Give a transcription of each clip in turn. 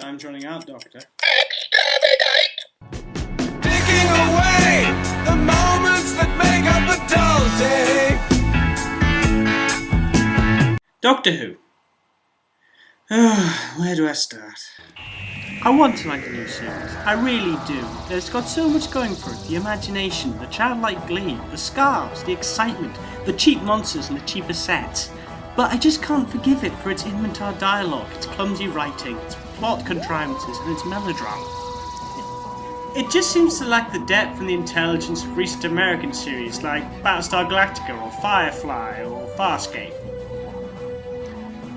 Time's running out, Doctor. Taking away the moments that make up a dull day. Doctor Who. Where do I start? I want to like a new series. I really do. It's got so much going for it. The imagination, the childlike glee, the scarves, the excitement, the cheap monsters and the cheaper sets. But I just can't forgive it for its inventar dialogue, its clumsy writing, its plot contrivances and its melodrama. It just seems to lack the depth and the intelligence of recent American series like Battlestar Galactica or Firefly or Farscape.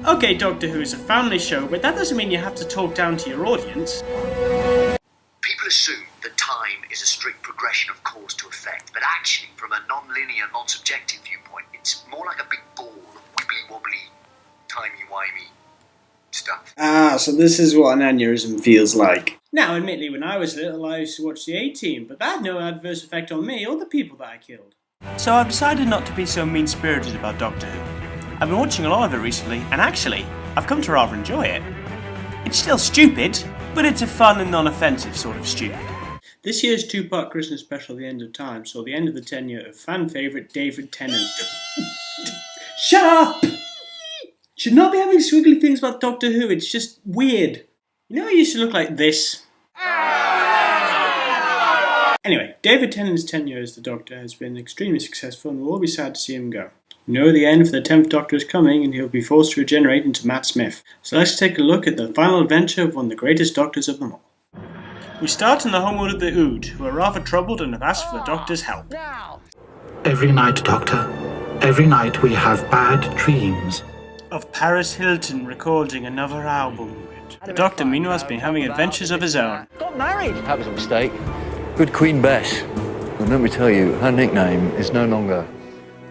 Okay, Doctor Who is a family show, but that doesn't mean you have to talk down to your audience. People assume that time is a strict progression of cause to effect, but actually, from a non-linear, non-subjective viewpoint, it's more like a big ball of wibbly-wobbly, timey-wimey stuff. Ah, so this is what an aneurysm feels like. Now, admittedly, when I was little, I used to watch the A-Team, but that had no adverse effect on me or the people that I killed. So I've decided not to be so mean-spirited about Doctor Who. I've been watching a lot of it recently, and actually, I've come to rather enjoy it. It's still stupid, but it's a fun and non-offensive sort of stupid. This year's two-part Christmas special, The End of Time, saw the end of the tenure of fan favourite David Tennant. Shut up! Should not be having squiggly things about Doctor Who, it's just weird. You know, he used to look like this. Anyway, David Tennant's tenure as the Doctor has been extremely successful, and we'll all be sad to see him go. We know the end for the 10th Doctor is coming, and he'll be forced to regenerate into Matt Smith. So let's take a look at the final adventure of one of the greatest Doctors of them all. We start in the homeworld of the Ood, who are rather troubled and have asked for the Doctor's help. Every night, Doctor. Every night we have bad dreams. Of Paris Hilton recording another album. The Doctor, meanwhile, has been having adventures of his own. Got married. That was a mistake. Good Queen Bess. And let me tell you, her nickname is no longer...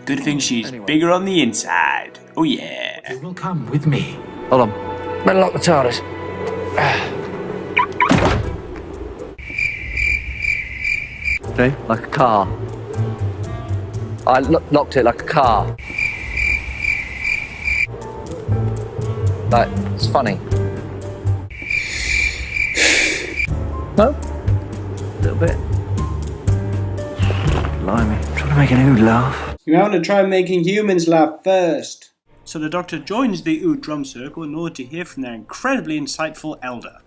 Good thing she's bigger on the inside. Oh yeah. You will come with me. Hold on. Better lock the TARDIS. See? Like a car. I locked it like a car. Like, it's funny. No? A little bit. Blimey. I'm trying to make an Ood laugh. You want to try making humans laugh first. So the Doctor joins the Ood drum circle in order to hear from their incredibly insightful elder.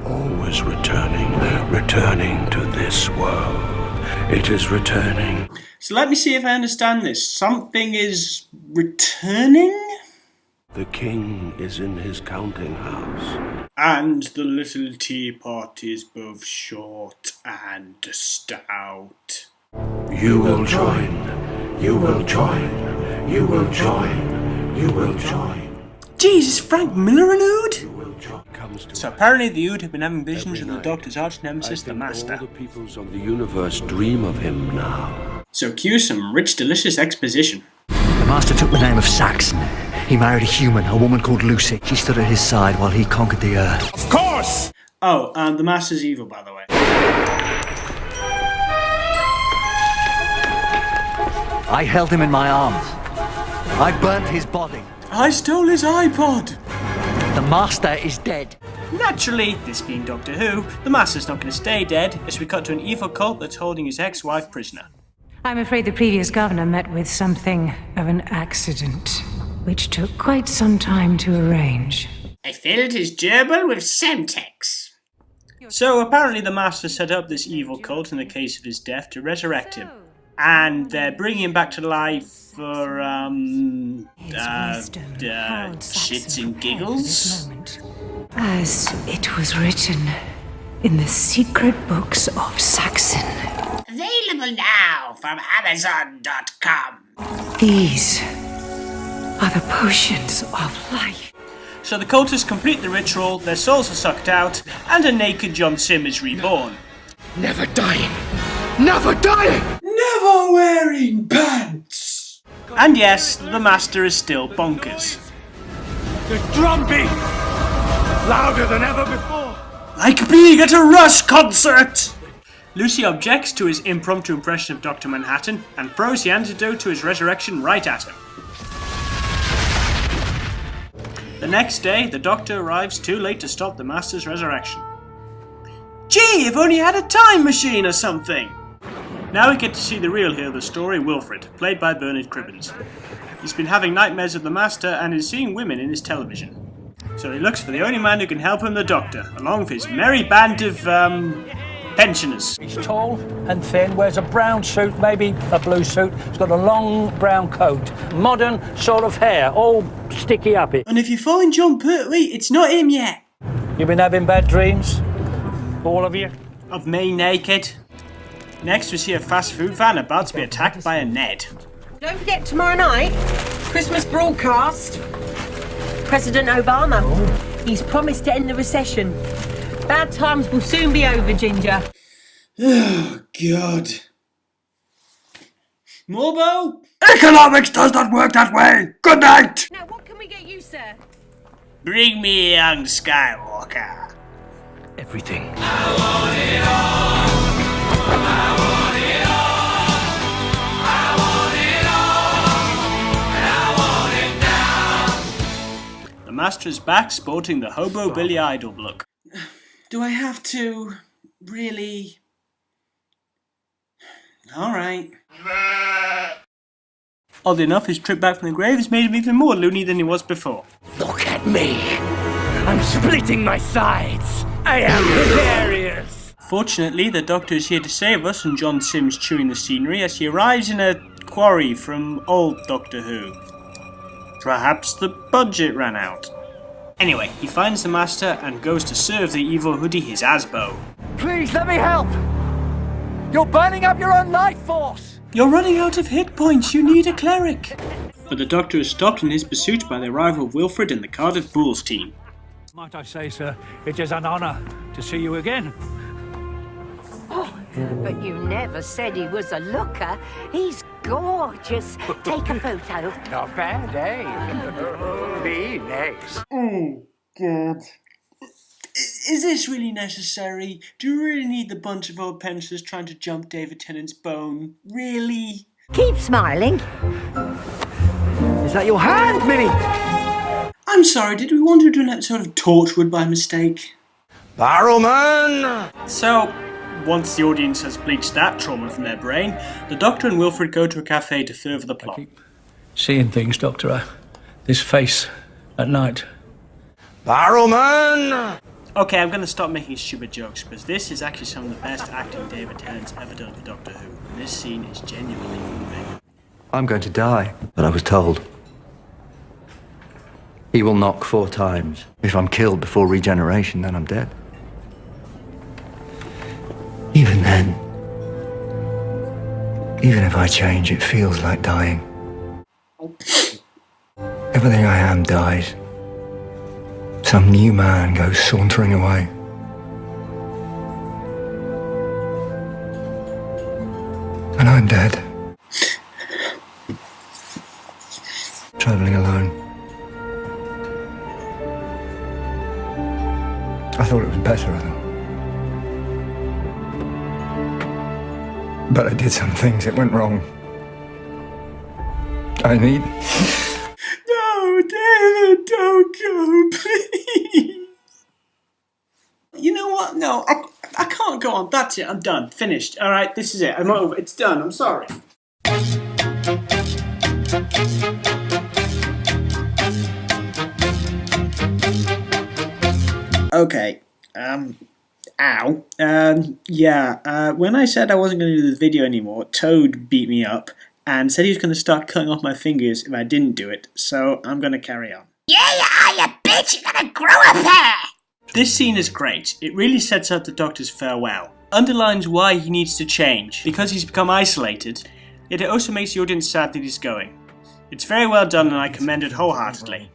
Always returning to this world. It is returning. So let me see if I understand this. Something is returning? The king is in his counting house. And the little teapot is both short and stout. You will join. You will join. You will join. You will join. Jesus, Frank Miller and Ood? So apparently the Ood have been having visions of the Doctor's arch nemesis, the Master. All the peoples of the universe dream of him now. So cue some rich, delicious exposition. The Master took the name of Saxon. He married a human, a woman called Lucy. She stood at his side while he conquered the Earth. Of course! Oh, and the Master's evil, by the way. I held him in my arms. I burnt his body. I stole his iPod! The Master is dead. Naturally, this being Doctor Who, the Master's not going to stay dead as we cut to an evil cult that's holding his ex-wife prisoner. I'm afraid the previous governor met with something of an accident, which took quite some time to arrange. I filled his gerbil with Semtex. So apparently the Master set up this evil cult in the case of his death to resurrect him. And they're bringing him back to life for, shits and giggles? As it was written in the secret books of Saxon. Available now from Amazon.com. These are the potions of life. So the cultists complete the ritual, their souls are sucked out, and a naked John Sim is reborn. Never dying. Never dying! Never wearing pants! And yes, the Master is still bonkers. The drumbeat! Louder than ever before! Like being at a Rush concert! Lucy objects to his impromptu impression of Dr. Manhattan and throws the antidote to his resurrection right at him. The next day, the Doctor arrives too late to stop the Master's resurrection. Gee, if only you had a time machine or something! Now we get to see the real hero of the story, Wilfred, played by Bernard Cribbins. He's been having nightmares of the Master and is seeing women in his television. So he looks for the only man who can help him, the Doctor, along with his merry band of, pensioners. He's tall and thin, wears a brown suit, maybe a blue suit. He's got a long brown coat, modern sort of hair, all sticky uppy. And if you find John Pertwee, it's not him yet. You been having bad dreams? All of you? Of me naked. Next we see a fast food van about to be attacked by a Ned. Don't forget tomorrow night, Christmas broadcast. President Obama. He's promised to end the recession. Bad times will soon be over, Ginger. Oh, God. Morbo? Economics does not work that way! Good night! Now, what can we get you, sir? Bring me a young Skywalker. Everything. The Master is back sporting the Hobo Billy Idol look. Do I have to really? Alright. Oddly enough, his trip back from the grave has made him even more loony than he was before. Look at me. I'm splitting my sides. I am hilarious. Fortunately, the Doctor is here to save us from John Sims chewing the scenery as he arrives in a quarry from old Doctor Who. Perhaps the budget ran out. Anyway, he finds the Master and goes to serve the evil hoodie his Asbo. Please let me help. You're burning up your own life force. You're running out of hit points, you need a cleric. But the Doctor is stopped in his pursuit by the arrival of Wilfred and the Cardiff Bulls team. Might I say, sir, it is an honour to see you again. Oh, but you never said he was a looker. He's gorgeous. Take a photo. Not bad, eh? Be nice. Oh, God. Is this really necessary? Do you really need the bunch of old pensioners trying to jump David Tennant's bone? Really? Keep smiling. Is that your hand, Minnie? I'm sorry, did we want to do an episode of Torchwood by mistake? BARROWMAN! So, once the audience has bleached that trauma from their brain, the Doctor and Wilfred go to a cafe to further the plot. Seeing things, Doctor. This face at night. BARROWMAN! Okay, I'm going to stop making stupid jokes, because this is actually some of the best acting David Tennant's ever done for Doctor Who. And this scene is genuinely moving. I'm going to die, but I was told. He will knock 4 times. If I'm killed before regeneration, then I'm dead. Even then, even if I change, it feels like dying. Everything I am dies. Some new man goes sauntering away. And I'm dead. Traveling alone. I thought it was better of them. But I did some things that went wrong. I need... No, David, don't go, please. You know what? No, I can't go on. That's it. I'm done. Finished. All right, this is it. I'm over. It's done. I'm sorry. Okay. Ow. Yeah. When I said I wasn't going to do the video anymore, Toad beat me up and said he was going to start cutting off my fingers if I didn't do it, so I'm going to carry on. Yeah, you are, you bitch! You're gonna grow a pair! This scene is great. It really sets up the Doctor's farewell. Underlines why he needs to change, because he's become isolated, yet it also makes the audience sad that he's going. It's very well done and I commend it wholeheartedly.